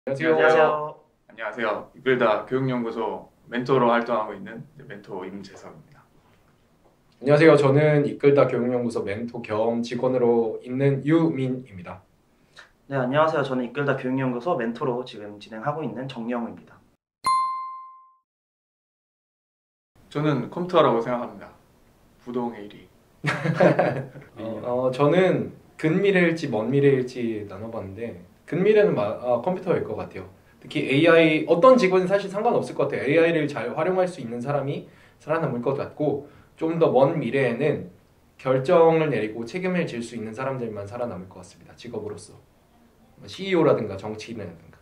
안녕하세요. 안녕하세요. 이끌다 교육연구소 멘토로 활동하고 있는 멘토 임재석입니다. 안녕하세요. 저는 이끌다 교육연구소 멘토 겸 직원으로 있는 유민입니다. 네, 안녕하세요. 저는 이끌다 교육연구소 멘토로 지금 진행하고 있는 정영우입니다. 저는 컴퓨터라고 생각합니다. 부동의 1위. 저는 근미래일지 먼 미래일지 나눠봤는데 근미래는 컴퓨터일 것 같아요. 특히 AI 어떤 직원은 사실 상관없을 것 같아요. AI를 잘 활용할 수 있는 사람이 살아남을 것 같고 좀 더 먼 미래에는 결정을 내리고 책임을 질 수 있는 사람들만 살아남을 것 같습니다. 직업으로서 CEO라든가 정치인이라든가.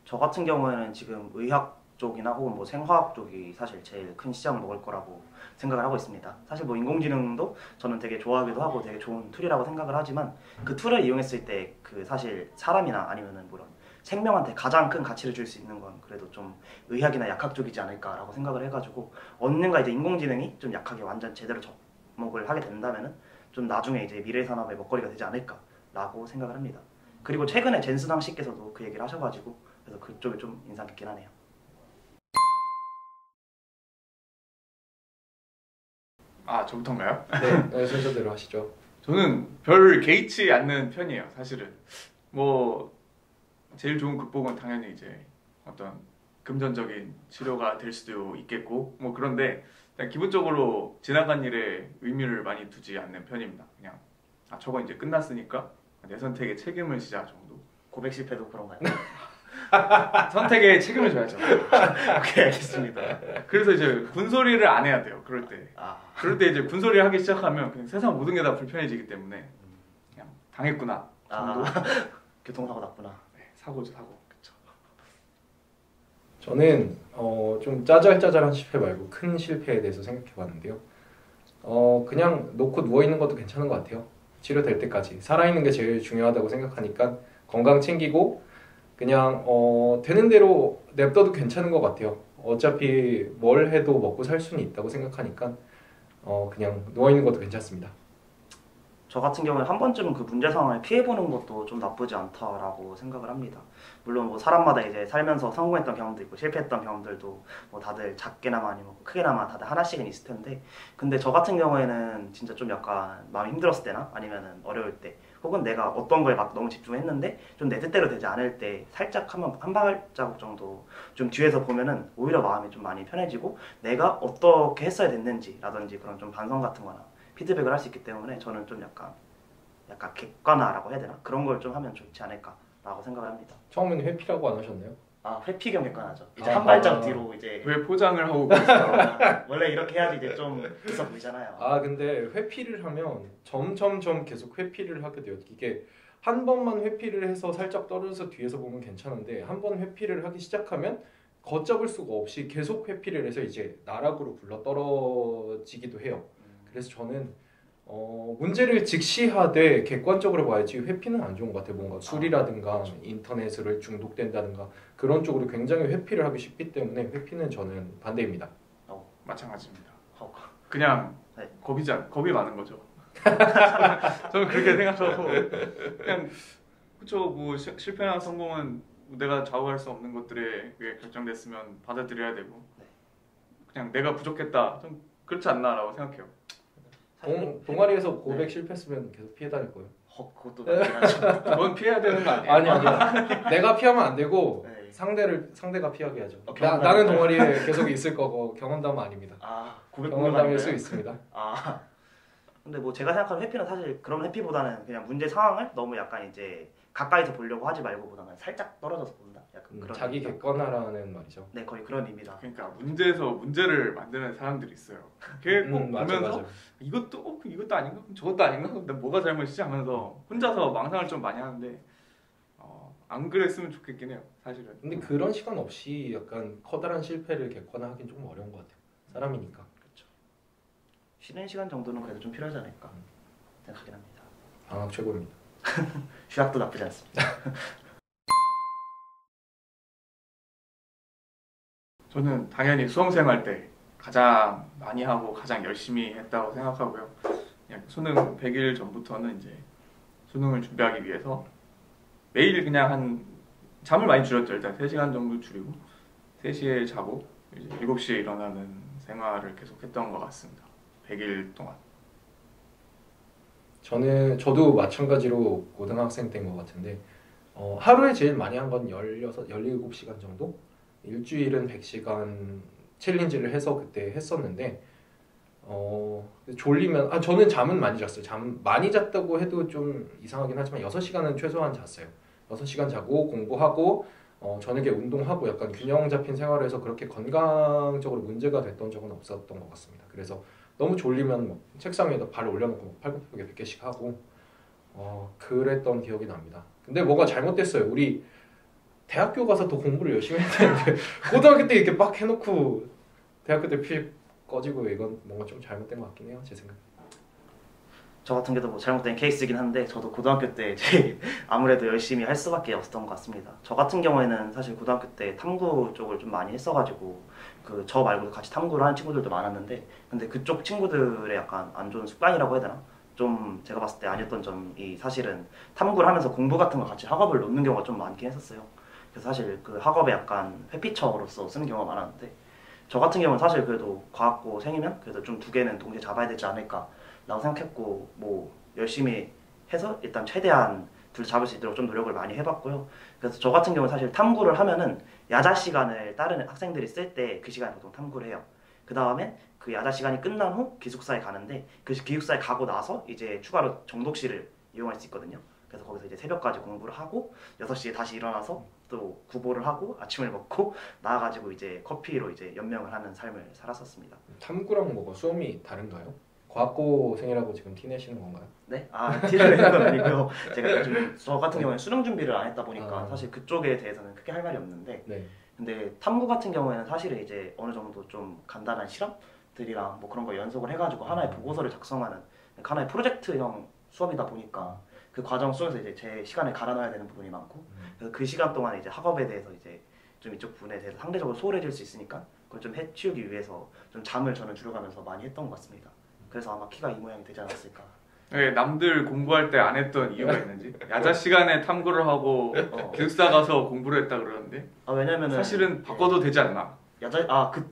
저 같은 경우에는 지금 의학 쪽이나 혹은 뭐 생화학 쪽이 사실 제일 큰 시장을 먹을 거라고 생각을 하고 있습니다. 사실 뭐 인공지능도 저는 되게 좋아하기도 하고 되게 좋은 툴이라고 생각을 하지만 그 툴을 이용했을 때 그 사실 사람이나 아니면은 뭐런 생명한테 가장 큰 가치를 줄 수 있는 건 그래도 좀 의학이나 약학 쪽이지 않을까라고 생각을 해가지고 언젠가 이제 인공지능이 좀 약하게 완전 제대로 접목을 하게 된다면은 좀 나중에 이제 미래 산업의 먹거리가 되지 않을까라고 생각을 합니다. 그리고 최근에 젠스당 씨께서도 그 얘기를 하셔가지고 그래서 그쪽이 좀 인상 깊긴 하네요. 저부터인가요? 네, 순서대로 하시죠. 저는 별 개의치 않는 편이에요. 사실은 뭐 제일 좋은 극복은 당연히 이제 어떤 금전적인 치료가 될 수도 있겠고 뭐 그런데 그냥 기본적으로 지나간 일에 의미를 많이 두지 않는 편입니다. 그냥 저거 이제 끝났으니까 내 선택에 책임을 지자 정도. 고백 실패도 그런가요? 선택에 책임을 져야죠. 오케이, 알겠습니다. 그래서 이제 군소리를 안 해야 돼요. 그럴 때. 그럴 때 이제 군소리를 하기 시작하면 그냥 세상 모든 게 다 불편해지기 때문에 그냥 당했구나 정도. 교통사고 났구나. 네, 사고죠, 사고. 그쵸. 저는 좀 짜잘짜잘한 실패 말고 큰 실패에 대해서 생각해봤는데요. 그냥 놓고 누워있는 것도 괜찮은 것 같아요. 치료될 때까지. 살아있는 게 제일 중요하다고 생각하니까 건강 챙기고 그냥 되는 대로 냅둬도 괜찮은 것 같아요. 어차피 뭘 해도 먹고 살 수는 있다고 생각하니까 그냥 누워있는 것도 괜찮습니다. 저 같은 경우는 한 번쯤은 그 문제 상황을 피해보는 것도 좀 나쁘지 않다라고 생각을 합니다. 물론 뭐 사람마다 이제 살면서 성공했던 경험도 있고 실패했던 경험들도 뭐 다들 작게나마 아니면 크게나마 다들 하나씩은 있을 텐데 근데 저 같은 경우에는 진짜 좀 약간 마음이 힘들었을 때나 아니면은 어려울 때 혹은 내가 어떤 거에 막 너무 집중했는데 좀 내 뜻대로 되지 않을 때 살짝 한 발자국 정도 좀 뒤에서 보면은 오히려 마음이 좀 많이 편해지고 내가 어떻게 했어야 됐는지라든지 그런 좀 반성 같은 거나 피드백을 할 수 있기 때문에 저는 좀 약간 객관화라고 해야 되나? 그런 걸 좀 하면 좋지 않을까라고 생각을 합니다. 처음에는 회피라고 안 하셨나요? 회피 겸 객관하죠. 이제 한 발짝 뒤로 이제 왜 포장을 하고 계세요? 원래 이렇게 해야지 이제 좀 있어 보이잖아요. 근데 회피를 하면 점점점 계속 회피를 하게 돼요. 이게 한 번만 회피를 해서 살짝 떨어져서 뒤에서 보면 괜찮은데 한 번 회피를 하기 시작하면 걷잡을 수가 없이 계속 회피를 해서 이제 나락으로 굴러 떨어지기도 해요. 그래서 저는 문제를 직시하되 객관적으로 봐야지 회피는 안 좋은 것 같아요. 뭔가 술이라든가 인터넷으로 중독된다든가 그런 쪽으로 굉장히 회피를 하기 쉽기 때문에 회피는 저는 반대입니다. 마찬가지입니다. 그냥 네. 겁이 많은 거죠. 저는 그렇게 생각하고 그냥 그쵸 뭐 실패나 성공은 내가 좌우할 수 없는 것들에 그게 결정됐으면 받아들여야 되고 그냥 내가 부족했다 좀 그렇지 않나라고 생각해요. 동아리에서 고백 실패했으면 계속 피해 다닐 거예요. 그것도 맞긴 하죠. 그건 피해야 되는 거 아니에요? 아니. 내가 피하면 안 되고 네. 상대가 피하게 하죠. 경험담. 나는 동아리에 계속 있을 거고 경험담은 아닙니다. 경험담일 수 있습니다. 근데 뭐 제가 생각하는 회피는 사실 그런 회피보다는 그냥 문제 상황을 너무 약간 이제 가까이서 보려고 하지 말고보다는 살짝 떨어져서 본다. 약간 그런 자기 객관화라는 말이죠. 네, 거의 그런 의미다. 그러니까 문제에서 문제를 만드는 사람들이 있어요. 그게 꼭 보면서 맞아. 이것도 아닌가? 저것도 아닌가? 근데 뭐가 잘못이지? 하면서 혼자서 망상을 좀 많이 하는데 안 그랬으면 좋겠긴 해요. 사실은. 근데 그런 시간 없이 약간 커다란 실패를 객관화하기는 조금 어려운 것 같아요. 사람이니까. 그렇죠. 쉬는 시간 정도는 그래도 좀 필요하지 않을까 생각하긴 합니다. 방학 최고입니다. 휴학도 나쁘지 않습니다. 저는 당연히 수험생활 때 가장 많이 하고 가장 열심히 했다고 생각하고요. 그냥 수능 100일 전부터는 이제 수능을 준비하기 위해서 매일 그냥 한 잠을 많이 줄였죠. 일단 3시간 정도 줄이고 3시에 자고 이제 7시에 일어나는 생활을 계속했던 것 같습니다. 100일 동안. 저도 마찬가지로 고등학생 때인 것 같은데 하루에 제일 많이 한 건 17시간 정도? 일주일은 100시간 챌린지를 해서 그때 했었는데 졸리면 저는 잠은 많이 잤어요. 잠 많이 잤다고 해도 좀 이상하긴 하지만 6시간은 최소한 잤어요. 6시간 자고 공부하고 저녁에 운동하고 약간 균형 잡힌 생활을 해서 그렇게 건강적으로 문제가 됐던 적은 없었던 것 같습니다. 그래서 너무 졸리면 뭐 책상 위에다 발을 올려놓고 팔굽혀펴기 100개씩 하고 그랬던 기억이 납니다. 근데 뭐가 잘못됐어요. 우리 대학교 가서 더 공부를 열심히 해야 되는데 고등학교 때 이렇게 막 해놓고 대학교 때 피 꺼지고 이건 뭔가 좀 잘못된 것 같긴 해요. 제 생각에. 저 같은 경우도 뭐 잘못된 케이스이긴 한데 저도 고등학교 때 제일 아무래도 열심히 할 수밖에 없었던 것 같습니다. 저 같은 경우에는 사실 고등학교 때 탐구 쪽을 좀 많이 했어가지고 저 말고도 같이 탐구를 하는 친구들도 많았는데 근데 그쪽 친구들의 약간 안 좋은 습관이라고 해야 되나? 좀 제가 봤을 때 아니었던 점이 사실은 탐구를 하면서 공부 같은 거 같이 학업을 놓는 경우가 좀 많긴 했었어요. 그래서 사실 그 학업에 약간 회피처로서 쓰는 경우가 많았는데 저 같은 경우는 사실 그래도 과학고생이면 그래도 좀 2개는 동시에 잡아야 되지 않을까 라고 생각했고 뭐 열심히 해서 일단 최대한 둘 잡을 수 있도록 좀 노력을 많이 해봤고요. 그래서 저 같은 경우는 사실 탐구를 하면은 야자 시간을 다른 학생들이 쓸 때 그 시간에 보통 탐구를 해요. 그 다음에 그 야자 시간이 끝난 후 기숙사에 가는데 그 기숙사에 가고 나서 이제 추가로 정독실을 이용할 수 있거든요. 그래서 거기서 이제 새벽까지 공부를 하고 6시에 다시 일어나서 또 구보를 하고 아침을 먹고 나와가지고 이제 커피로 이제 연명을 하는 삶을 살았었습니다. 탐구랑 뭐가 수험이 다른가요? 과학고생이라고 지금 티내시는 건가요? 네? 티를 내는 건 아니고요. 제가 저 같은 경우는 수능 준비를 안 했다 보니까 사실 그쪽에 대해서는 크게 할 말이 없는데 네. 근데 탐구 같은 경우에는 사실은 이제 어느 정도 좀 간단한 실험들이랑 뭐 그런 거 연속을 해가지고 하나의 보고서를 작성하는 하나의 프로젝트형 수업이다 보니까 그 과정 속에서 이제 제 시간을 갈아넣어야 되는 부분이 많고 그래서 그 시간 동안 이제 학업에 대해서 이제 좀 이쪽 부분에 대해서 상대적으로 소홀해질 수 있으니까 그걸 좀 해치우기 위해서 좀 잠을 저는 줄여가면서 많이 했던 것 같습니다. 그래서 아마 키가 이 모양이 되지 않았을까. 네, 남들 공부할 때 안 했던 이유가 있는지 야자 시간에 탐구를 하고 기숙사 가서 공부를 했다 그러는데 왜냐면은 사실은 바꿔도 되지 않나?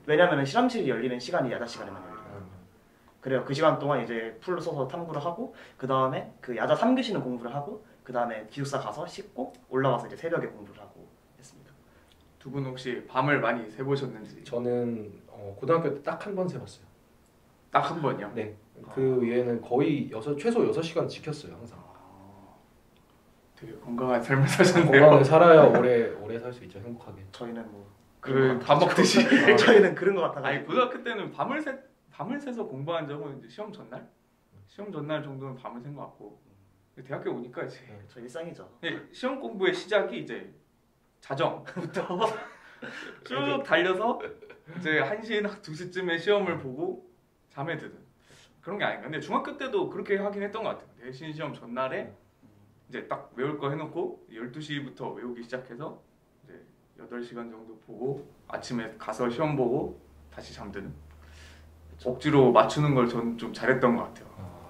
왜냐면은 실험실이 열리는 시간이 야자 시간에만 열려요. 그래요. 그 시간 동안 이제 풀로 써서 탐구를 하고 그 다음에 그 야자 3교시는 공부를 하고 그 다음에 기숙사 가서 씻고 올라와서 이제 새벽에 공부를 하고 했습니다. 두 분 혹시 밤을 많이 새보셨는지? 저는 고등학교 때 딱 한 번 세봤어요. 딱 한 번이요? 네. 그 외에는 거의 최소 6시간 지켰어요 항상. 되게 건강한 삶을 사셨네요. 건강하게 살아야 오래 살 수 있죠. 행복하게. 저희는 뭐 밥 먹듯이. 저희는 그런 것 같아요. 아니 고등학교 때는 밤을 새서 공부한 적은 이제 시험 전날 정도는 밤을 샌 것 같고 대학교 오니까 이제 저 일상이죠. 시험 공부의 시작이 이제 자정부터 쭉 달려서 이제 1시나 2시쯤에 시험을 보고 잠에 드는 그런 게 아닌가. 근데 중학교 때도 그렇게 하긴 했던 것 같아요. 대신 시험 전날에 이제 딱 외울 거 해놓고 12시부터 외우기 시작해서 이제 8시간 정도 보고 아침에 가서 시험 보고 다시 잠드는 억지로 맞추는 걸 저는 좀 잘했던 것 같아요.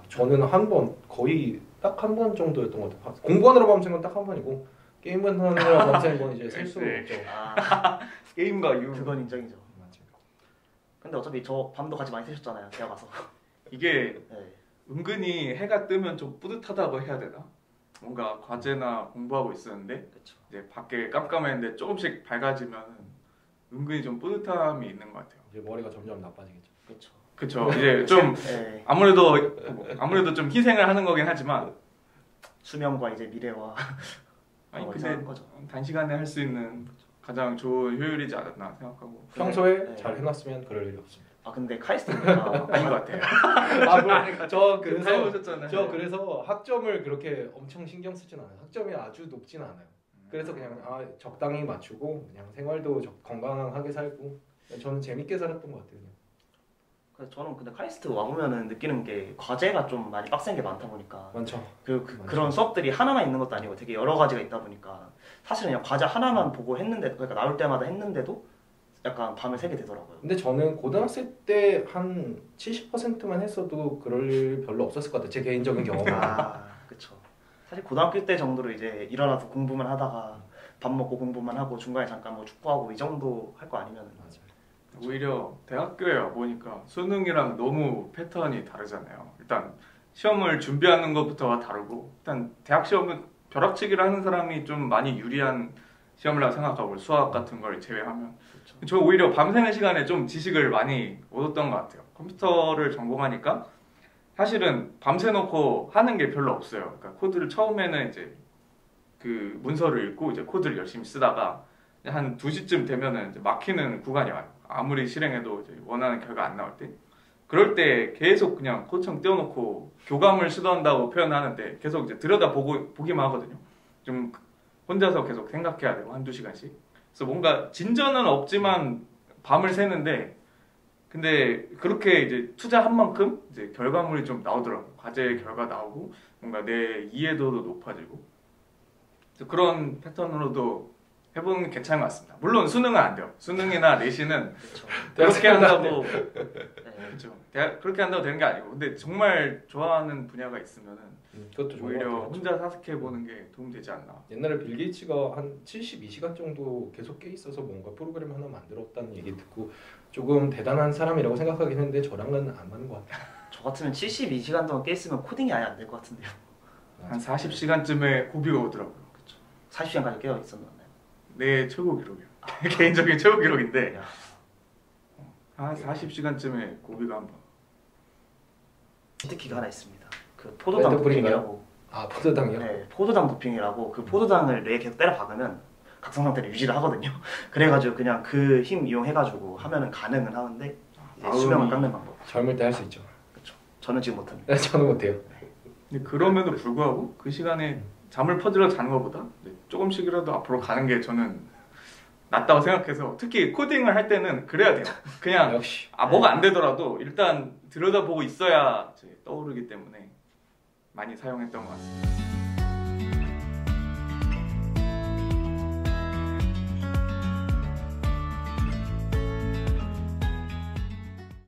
저는 한 번 거의 딱 한 번 정도였던 것 같아요. 공부하느라 밤샌 건 딱 한 번이고 게임을 하느라 밤샌 건 이제 셀 수 없죠. 게임과 유 그건 인정이죠. 근데 어차피 저 밤도 같이 많이 새셨잖아요. 대학 가서. 이게 은근히 해가 뜨면 좀 뿌듯하다고 해야 되나? 뭔가 과제나 공부하고 있었는데 그쵸. 이제 밖에 깜깜했는데 조금씩 밝아지면 은근히 좀 뿌듯함이 있는 것 같아요. 이제 머리가 점점 나빠지겠죠. 그렇죠. 이제 좀 아무래도 좀 희생을 하는 거긴 하지만 수명과 이제 미래와 근데 거죠. 단시간에 할 수 있는 가장 좋은 효율이지 않았나 생각하고 평소에 잘 해놨으면 그럴 일이 없습니다. 근데 카이스트가 아닌 것 같아요. 저 그래서 학점을 그렇게 엄청 신경 쓰진 않아요. 학점이 아주 높진 않아요. 그래서 그냥 적당히 맞추고 그냥 생활도 건강하게 살고 저는 재밌게 살았던 것 같아요. 그래서 저는 근데 카이스트 와보면은 느끼는 게 과제가 좀 많이 빡센 게 많다 보니까 많죠. 그런 수업들이 하나만 있는 것도 아니고 되게 여러 가지가 있다 보니까 사실은 그냥 과제 하나만 보고 했는데 그러니까 나올 때마다 했는데도 약간 밤을 새게 되더라고요. 근데 저는 고등학생 때 한 70%만 했어도 그럴 일 별로 없었을 것 같아요. 제 개인적인 경험은. 그렇죠. 사실 고등학교 때 정도로 이제 일어나서 공부만 하다가 밥 먹고 공부만 하고 중간에 잠깐 뭐 축구하고 이 정도 할 거 아니면 맞아요. 오히려 대학교에 와보니까 수능이랑 너무 패턴이 다르잖아요. 일단 시험을 준비하는 것부터가 다르고 일단 대학 시험은 벼락치기를 하는 사람이 좀 많이 유리한 시험이라고 생각하고 수학 같은 걸 제외하면 저 오히려 밤새는 시간에 좀 지식을 많이 얻었던 것 같아요. 컴퓨터를 전공하니까 사실은 밤새 놓고 하는 게 별로 없어요. 그러니까 코드를 처음에는 이제 그 문서를 읽고 이제 코드를 열심히 쓰다가 한 2시쯤 되면은 이제 막히는 구간이 와요. 아무리 실행해도 이제 원하는 결과 안 나올 때. 그럴 때 계속 그냥 코드청 띄워놓고 교감을 시도한다고 표현하는데 계속 이제 보기만 하거든요. 좀 혼자서 계속 생각해야 되고 한두 시간씩. 그래서 뭔가 진전은 없지만 밤을 새는데 근데 그렇게 이제 투자한 만큼 이제 결과물이 좀 나오더라고. 과제 결과 나오고 뭔가 내 이해도도 높아지고 그래서 그런 패턴으로도 해보는 게 괜찮은 것 같습니다. 물론 수능은 안 돼요. 수능이나 내신은 그렇게 한다고 그렇죠. 그렇게 한다고 되는 게 아니고 근데 정말 좋아하는 분야가 있으면은 그것도 좋은 것 오히려 같아요. 혼자 사색해 보는 게 도움되지 않나. 옛날에 빌 게이츠가 한 72시간 정도 계속 깨 있어서 뭔가 프로그램 하나 만들었다는 얘기 듣고 조금 대단한 사람이라고 생각하긴 했는데 저랑은 안 맞는 것 같아요. 저 같으면 72시간 동안 깨 있으면 코딩이 아예 안 될 것 같은데요. 한 40시간쯤에 고비가 오더라고요. 40시간까지 깨어 있었나요? 내 최고 기록이에요. 개인적인 최고 기록인데 야. 한 40시간쯤에 고비가 한 번. 치트키가 하나 있습니다. 그 포도당 레드불인가요? 도핑이라고. 아 포도당이요? 네, 포도당 도핑이라고 그 포도당을 뇌에 계속 때려 박으면 각성 상태를 유지를 하거든요. 그래가지고 그냥 그 힘 이용해가지고 하면은 가능은 하는데 이제 수명을 깎는 방법. 젊을 때 할 수 있죠. 그렇죠. 저는 지금 못합니다. 네, 저는 못해요. 근데 그럼에도 불구하고 그 시간에 잠을 퍼들어 자는 것보다 조금씩이라도 앞으로 가는 게 저는 낫다고 생각해서 특히 코딩을 할 때는 그래야 돼요. 그냥 역시 뭐가 안 되더라도 일단 들여다보고 있어야 이제 떠오르기 때문에 많이 사용했던 것 같습니다.